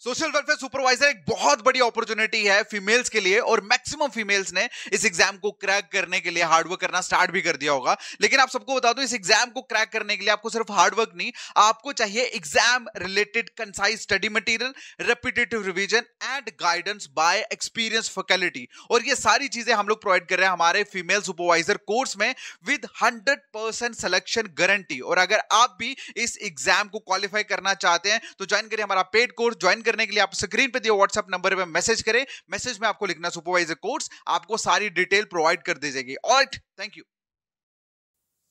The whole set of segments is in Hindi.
सोशल वेलफेयर सुपरवाइजर एक बहुत बड़ी अपॉर्चुनिटी है फीमेल्स के लिए और मैक्सिमम फीमेल्स ने इस एग्जाम को क्रैक करने के लिए हार्डवर्क करना स्टार्ट भी कर दिया होगा। लेकिन आप सबको बता दूं, इस एग्जाम को क्रैक करने के लिए आपको सिर्फ हार्डवर्क नहीं, आपको चाहिए exam related concise study material, repetitive revision and guidance bye experience faculty. और ये सारी चीजें हम लोग प्रोवाइड कर रहे हैं हमारे फीमेल सुपरवाइजर कोर्स में विद 100% सिलेक्शन गारंटी। और अगर आप भी इस एग्जाम को क्वालिफाई करना चाहते हैं तो ज्वाइन करिए हमारा पेड कोर्स। ज्वाइन करने के लिए आप स्क्रीन पे दिए व्हाट्सएप नंबर पे मैसेज करें, मैसेज में आपको लिखना सुपरवाइजर कोर्स, आपको सारी डिटेल प्रोवाइड कर दी जाएगी। Alright, thank you.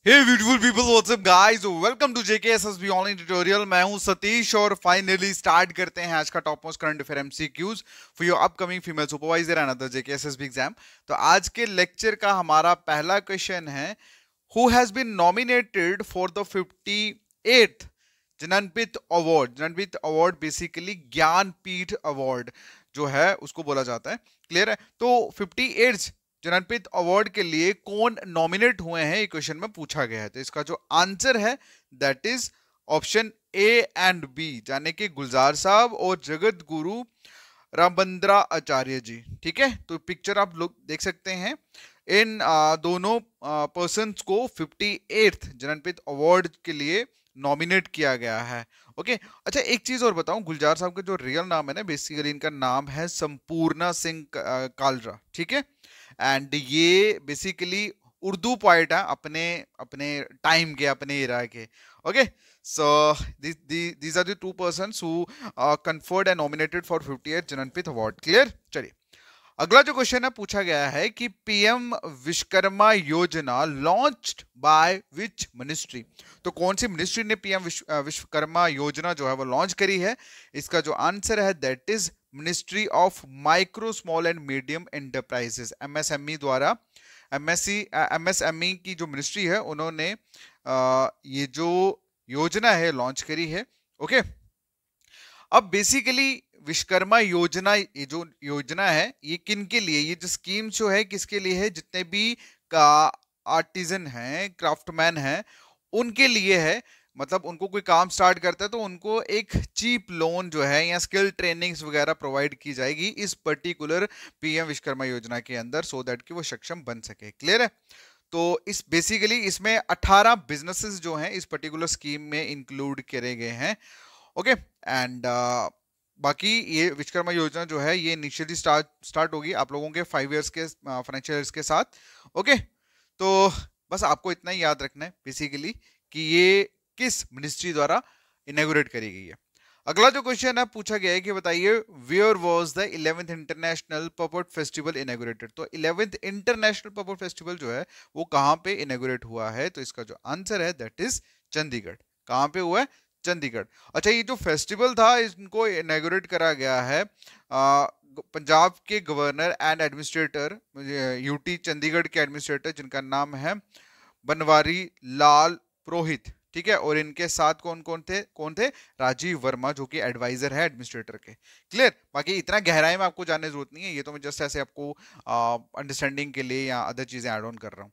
Hey beautiful people, what's up guys? Welcome to JKSSB online tutorial. मैं हूं सतीश और फाइनली स्टार्ट करते हैं आज का top most current affair MCQs for your upcoming female supervisor and other JKSSB exam. तो आज के लेक्चर का हमारा पहला क्वेश्चन है, who has been nominated for the 58th Jnanpith award. Jnanpith award basically Jnanpith award जो है उसको बोला जाता है। क्लियर है? तो 58th ज्ञानपीठ अवार्ड के लिए कौन नॉमिनेट हुए हैं, ये क्वेश्चन में पूछा गया है। तो इसका जो आंसर है that is option A and B, यानी कि गुलजार साहब और जगत गुरु रामभद्रा आचार्य जी। ठीक है, तो पिक्चर आप लोग देख सकते हैं। इन दोनों पर्सन्स को 58th ज्ञानपीठ अवार्ड के लिए नॉमिनेट किया गया है। ओके, अच्छा एक चीज और बताऊं, गुलजार साहब का जो रियल नाम है ना, बेसिकली इनका नाम है संपूर्णा सिंह कालरा। ठीक है, एंड ये बेसिकली उर्दू पोएट है अपने अपने टाइम के, अपने इरा के। Okay, so these are the two persons who conferred and nominated for 58th Jnanpith award. Clear? चलिए अगला जो क्वेश्चन है पूछा गया है कि पीएम विश्वकर्मा योजना लॉन्च्ड बाय विच मिनिस्ट्री। तो कौन सी मिनिस्ट्री ने पीएम विश्वकर्मा योजना जो है वो लॉन्च करी है? इसका जो आंसर है that is ministry of micro small and medium enterprises, MSME द्वारा। एमएसएमई की जो मिनिस्ट्री है उन्होंने ये जो योजना है लॉन्च करी है। ओके, अब बेसिकली विश्वकर्मा योजना, ये जो योजना है ये किन के लिए, ये जो स्कीम जो है किसके लिए है? जितने भी का आर्टिजन हैं, क्राफ्टमैन हैं, उनके लिए है। मतलब उनको कोई काम स्टार्ट करता है तो उनको एक चीप लोन जो है या स्किल ट्रेनिंग्स वगैरह प्रोवाइड की जाएगी इस पर्टिकुलर पीएम विश्वकर्मा योजना के अंदर, सो दैट कि वो सक्षम बन सके। क्लियर है? तो इस बेसिकली इसमें 18 बिजनेसेस जो हैं इस पर्टिकुलर स्कीम में इंक्लूड करे गए हैं। ओके, एंड बाकी ये विश्वकर्मा योजना जो है ये इनिशियली स्टार्ट होगी आप लोगों के 5 इयर्स के फाइनेंशियल ईयर्स के साथ। ओके, तो बस आपको इतना ही याद रखना है बेसिकली कि ये किस मिनिस्ट्री द्वारा इनॉग्रेट करी गई है। अगला जो क्वेश्चन है पूछा गया है कि बताइए where was the 11th international puppet festival inaugurated. तो 11th इंटरनेशनल पपट फेस्टिवल जो है वो कहाँ पे इनॉग्रेट हुआ है? तो इसका जो आंसर है दैट इज चंडीगढ़। कहाँ पे हुआ है? चंडीगढ़। अच्छा, ये जो फेस्टिवल था इनको इनॉग्रेट करा गया है पंजाब के governor and administrator, UT Chandigarh के एडमिनिस्ट्रेटर जिनका नाम है बनवारी लाल पुरोहित। ठीक है, और इनके साथ कौन कौन थे? राजीव वर्मा जो कि एडवाइजर है एडमिनिस्ट्रेटर के। क्लियर? बाकी इतना गहराई में आपको जानने की जरूरत नहीं है, ये तो मैं जस्ट ऐसे आपको अंडरस्टैंडिंग के लिए या अदर चीजें ऐड ऑन कर रहा हूँ।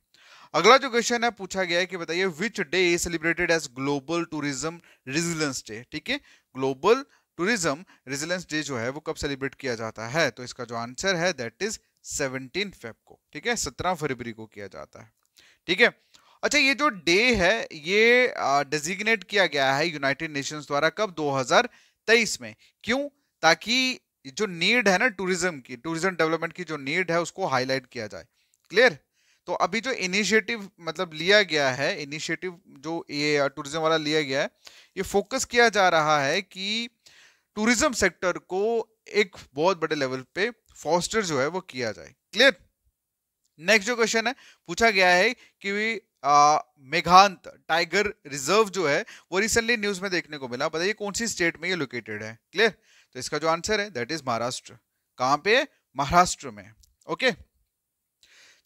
अगला जो क्वेश्चन है पूछा गया है कि बताइए which day is celebrated as global tourism resilience day. ठीक है, ग्लोबल टूरिज्म रेजिलियंस डे जो है वो कब सेलिब्रेट किया जाता है? तो इसका जो आंसर है दैट इज 17 फेब को। ठीक है, 17 फरवरी को किया जाता है। ठीक है, अच्छा ये जो डे है ये डेजिग्नेट किया गया है यूनाइटेड नेशंस द्वारा कब? 2023 में। क्यों? ताकि जो नीड है ना टूरिज्म की, टूरिज्म डेवलपमेंट की जो नीड है उसको हाईलाइट किया जाए। क्लियर? तो अभी जो इनिशिएटिव मतलब लिया गया है, इनिशिएटिव जो ये टूरिज्म वाला लिया गया है, ये फोकस किया जा रहा है कि टूरिज्म सेक्टर को एक बहुत बड़े लेवल पे फॉस्टर जो है वो किया जाए। क्लियर? नेक्स्ट जो क्वेश्चन है पूछा गया है कि मेघांत टाइगर रिजर्व जो है वो रिसेंटली न्यूज में देखने को मिला। बताइए कौन सी स्टेट में ये लोकेटेड है? क्लियर? तो इसका जो आंसर है दैट इज महाराष्ट्र। कहां पे? महाराष्ट्र में। ओके,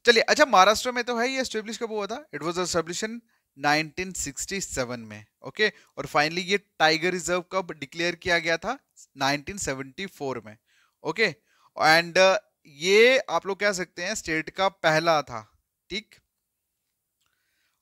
चलिए अच्छा महाराष्ट्र में तो है, ये एस्टेब्लिश कब हुआ था? इट वाज एस्टेब्लिश इन 1967 में। ओके, और फाइनली ये टाइगर रिजर्व कब डिक्लेयर किया गया था? 1974 में। ओके, एंड ये आप लोग कह सकते हैं स्टेट का पहला था। ठीक,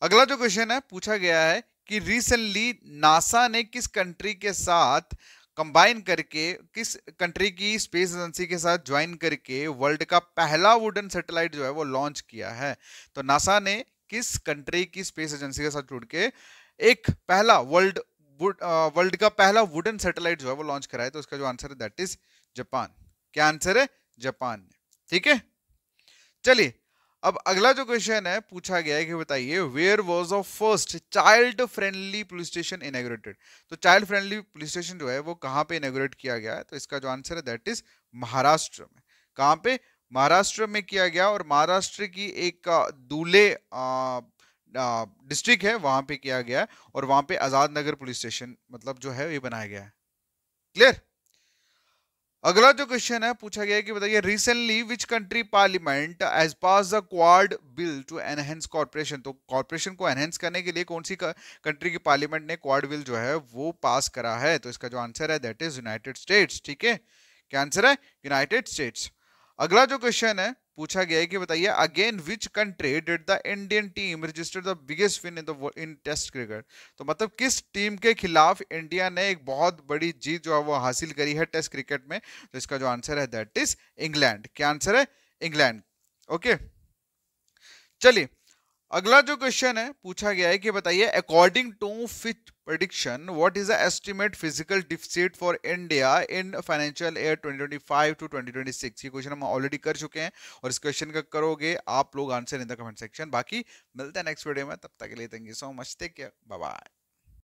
अगला जो क्वेश्चन है पूछा गया है कि रिसेंटली नासा ने किस कंट्री के साथ कंबाइन करके, किस कंट्री की स्पेस एजेंसी के साथ ज्वाइन करके वर्ल्ड का पहला वुडन सैटेलाइट जो है वो लॉन्च किया है? तो नासा ने किस कंट्री की स्पेस एजेंसी के साथ जुड़ के एक पहला वर्ल्ड का पहला वुडन सैटेलाइट जो है वो लॉन्च करा है? तो उसका जो आंसर है दैट इज जापान। क्या आंसर है? जापान। ठीक है, चलिए अब अगला जो क्वेश्चन है पूछा गया है कि बताइए where was the first child friendly police station inaugurated? तो चाइल्ड फ्रेंडली पुलिस स्टेशन जो है वो कहां पे इनॉग्रेट किया गया है? तो इसका जो आंसर है दैट इज महाराष्ट्र में। कहां पे? महाराष्ट्र में किया गया, और महाराष्ट्र की एक दूले डिस्ट्रिक्ट है वहां पे किया गया है, और वहां पे आजाद नगर पुलिस स्टेशन मतलब जो है ये बनाया गया है। क्लियर? अगला जो क्वेश्चन है पूछा गया है कि बताइए recently which country parliament has pass the Quad bill to enhance corporation? तो कॉर्पोरेशन को एनहेंस करने के लिए कौन सी कंट्री की पार्लियामेंट ने क्वाड बिल जो है वो पास करा है? तो इसका जो आंसर है दैट इज यूनाइटेड स्टेट्स। ठीक है, क्या आंसर है? United States. अगला जो क्वेश्चन है पूछा गया है कि बताइए again which country did the Indian team register the biggest win in test cricket? तो मतलब किस टीम के खिलाफ इंडिया ने एक बहुत बड़ी जीत जो है वो हासिल करी है टेस्ट क्रिकेट में? तो इसका जो आंसर है दैट इज इंग्लैंड। क्या आंसर है? इंग्लैंड। ओके, चलिए अगला जो क्वेश्चन है पूछा गया है कि बताइए according to Fitch prediction what is the estimate physical deficit for India in financial year 2025 to 2026? ये क्वेश्चन हम ऑलरेडी कर चुके हैं, और इस क्वेश्चन का करोगे आप लोग answer in the comment section. बाकी मिलते हैं नेक्स्ट वीडियो में, तब तक के लिए thank you so much, take care, bye bye.